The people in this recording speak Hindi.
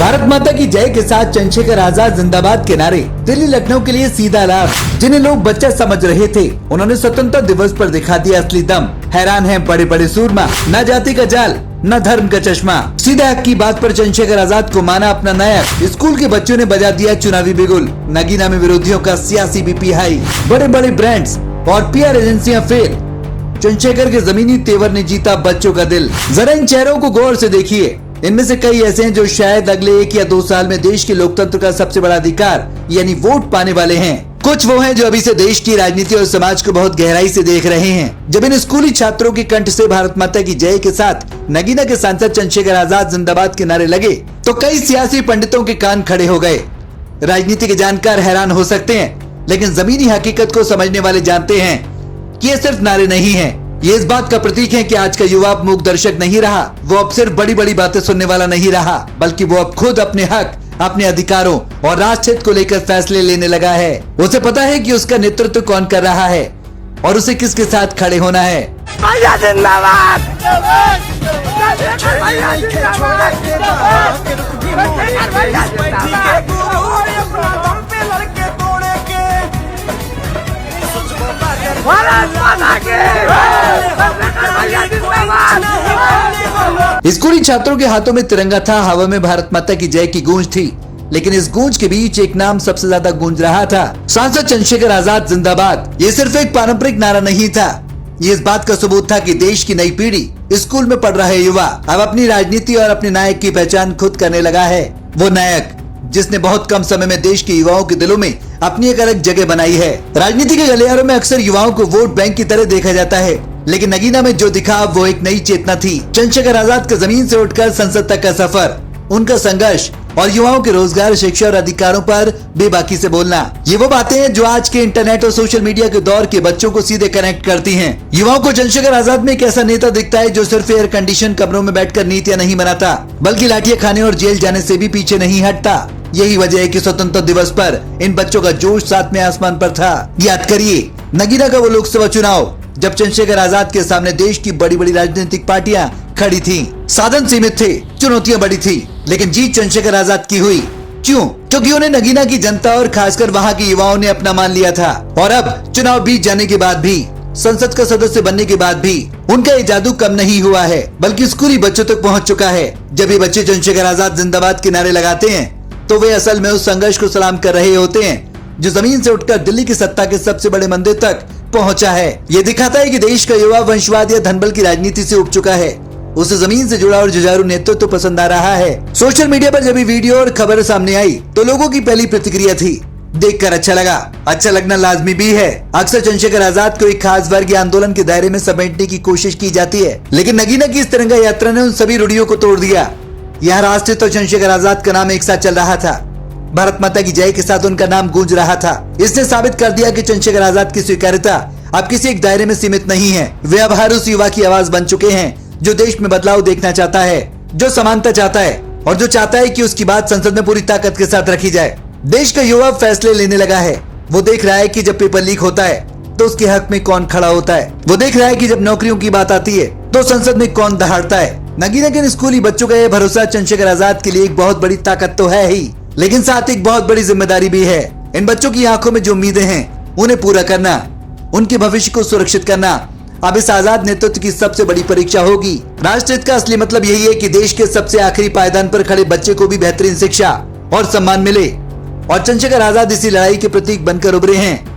भारत माता की जय के साथ चंद्रशेखर आजाद जिंदाबाद के नारे दिल्ली लखनऊ के लिए सीधा लाभ। जिन्हें लोग बच्चा समझ रहे थे, उन्होंने स्वतंत्रता दिवस पर दिखा दिया असली दम। हैरान है बड़े बड़े सूरमा, न जाति का जाल न धर्म का चश्मा। सीधा हक की बात पर चंद्रशेखर आजाद को माना अपना नायक। स्कूल के बच्चों ने बजा दिया चुनावी बिगुल। नगीना में विरोधियों का सियासी बीपी हाई। बड़े बड़े ब्रांड्स और पीआर एजेंसियां फेल। चंद्रशेखर के जमीनी तेवर ने जीता बच्चों का दिल। जरा इन चेहरों को गौर से देखिए। इनमें से कई ऐसे हैं जो शायद अगले 1 या 2 साल में देश के लोकतंत्र का सबसे बड़ा अधिकार यानी वोट पाने वाले हैं। कुछ वो हैं जो अभी से देश की राजनीति और समाज को बहुत गहराई से देख रहे हैं। जब इन स्कूली छात्रों के कंठ से भारत माता की जय के साथ नगीना के सांसद चंद्रशेखर आजाद जिंदाबाद के नारे लगे तो कई सियासी पंडितों के कान खड़े हो गए। राजनीति के जानकार हैरान हो सकते हैं, लेकिन जमीनी हकीकत को समझने वाले जानते हैं कि ये सिर्फ नारे नहीं है। ये इस बात का प्रतीक है कि आज का युवा मूक दर्शक नहीं रहा। वो अब सिर्फ बड़ी बड़ी बातें सुनने वाला नहीं रहा, बल्कि वो अब खुद अपने हक, अपने अधिकारों और राष्ट्र हित को लेकर फैसले लेने लगा है। उसे पता है कि उसका नेतृत्व कौन कर रहा है और उसे किसके साथ खड़े होना है। स्कूली छात्रों के हाथों में तिरंगा था, हवा में भारत माता की जय की गूंज थी। लेकिन इस गूंज के बीच एक नाम सबसे ज्यादा गूंज रहा था, सांसद चंद्रशेखर आजाद जिंदाबाद। ये सिर्फ एक पारंपरिक नारा नहीं था, ये इस बात का सबूत था कि देश की नई पीढ़ी, स्कूल में पढ़ रहे युवा अब अपनी राजनीति और अपने नायक की पहचान खुद करने लगा है। वो नायक जिसने बहुत कम समय में देश के युवाओं के दिलों में अपनी एक अलग जगह बनाई है। राजनीति के गलियारों में अक्सर युवाओं को वोट बैंक की तरह देखा जाता है, लेकिन नगीना में जो दिखा वो एक नई चेतना थी। चंद्रशेखर आजाद का जमीन से उठकर संसद तक का सफर, उनका संघर्ष और युवाओं के रोजगार, शिक्षा और अधिकारों पर बेबाकी से बोलना, ये वो बातें हैं जो आज के इंटरनेट और सोशल मीडिया के दौर के बच्चों को सीधे कनेक्ट करती हैं। युवाओं को चंद्रशेखर आजाद में एक ऐसा नेता दिखता है जो सिर्फ एयर कंडीशन कमरों में बैठकर नीतियां नहीं बनाता, बल्कि लाठियां खाने और जेल जाने से भी पीछे नहीं हटता। यही वजह है कि स्वतंत्रता दिवस पर इन बच्चों का जोश सातवें आसमान पर था। याद करिए नगीना का वो लोकसभा चुनाव जब चंद्रशेखर आजाद के सामने देश की बड़ी बड़ी राजनीतिक पार्टियां खड़ी थीं। साधन सीमित थे, चुनौतियां बड़ी थी, लेकिन जीत चंद्रशेखर आजाद की हुई। क्यों? क्योंकि उन्हें नगीना की जनता और खासकर वहां के युवाओं ने अपना मान लिया था। और अब चुनाव बीत जाने के बाद भी, संसद का सदस्य बनने के बाद भी उनका ये जादू कम नहीं हुआ है, बल्कि स्कूली बच्चों तक पहुंच चुका है। जब ये बच्चे चंद्रशेखर आजाद जिंदाबाद के नारे लगाते हैं तो वे असल में उस संघर्ष को सलाम कर रहे होते हैं जो जमीन से उठकर दिल्ली की सत्ता के सबसे बड़े मंदिर तक पहुंचा है। ये दिखाता है कि देश का युवा वंशवाद या धनबल की राजनीति से उब चुका है। उसे जमीन से जुड़ा और जुझारू नेतृत्व तो पसंद आ रहा है। सोशल मीडिया पर जब वीडियो और खबर सामने आई तो लोगों की पहली प्रतिक्रिया थी, देखकर अच्छा लगा। अच्छा लगना लाजमी भी है। अक्सर चंद्रशेखर आजाद को एक खास वर्ग या आंदोलन के दायरे में समेटने की कोशिश की जाती है, लेकिन नगीना की इस तिरंगा यात्रा ने उन सभी रूढ़ियों को तोड़ दिया। यहाँ राष्ट्र तो चंद्रशेखर आजाद का नाम एक साथ चल रहा था, भारत माता की जय के साथ उनका नाम गूंज रहा था। इसने साबित कर दिया कि चंद्रशेखर आजाद की स्वीकार्यता अब किसी एक दायरे में सीमित नहीं है। वे अब हर उस युवा की आवाज बन चुके हैं जो देश में बदलाव देखना चाहता है, जो समानता चाहता है और जो चाहता है कि उसकी बात संसद में पूरी ताकत के साथ रखी जाए। देश का युवा फैसले लेने लगा है। वो देख रहा है कि जब पेपर लीक होता है तो उसके हक में कौन खड़ा होता है। वो देख रहा है कि जब नौकरियों की बात आती है तो संसद में कौन दहाड़ता है। नगीना के स्कूली बच्चों का यह भरोसा चंद्रशेखर आजाद के लिए एक बहुत बड़ी ताकत तो है ही, लेकिन साथ एक बहुत बड़ी जिम्मेदारी भी है। इन बच्चों की आंखों में जो उम्मीदें हैं उन्हें पूरा करना, उनके भविष्य को सुरक्षित करना अब इस आजाद नेतृत्व की सबसे बड़ी परीक्षा होगी। राष्ट्र हित का असली मतलब यही है कि देश के सबसे आखिरी पायदान पर खड़े बच्चे को भी बेहतरीन शिक्षा और सम्मान मिले, और चंद्रशेखर आजाद इसी लड़ाई के प्रतीक बनकर उभरे हैं।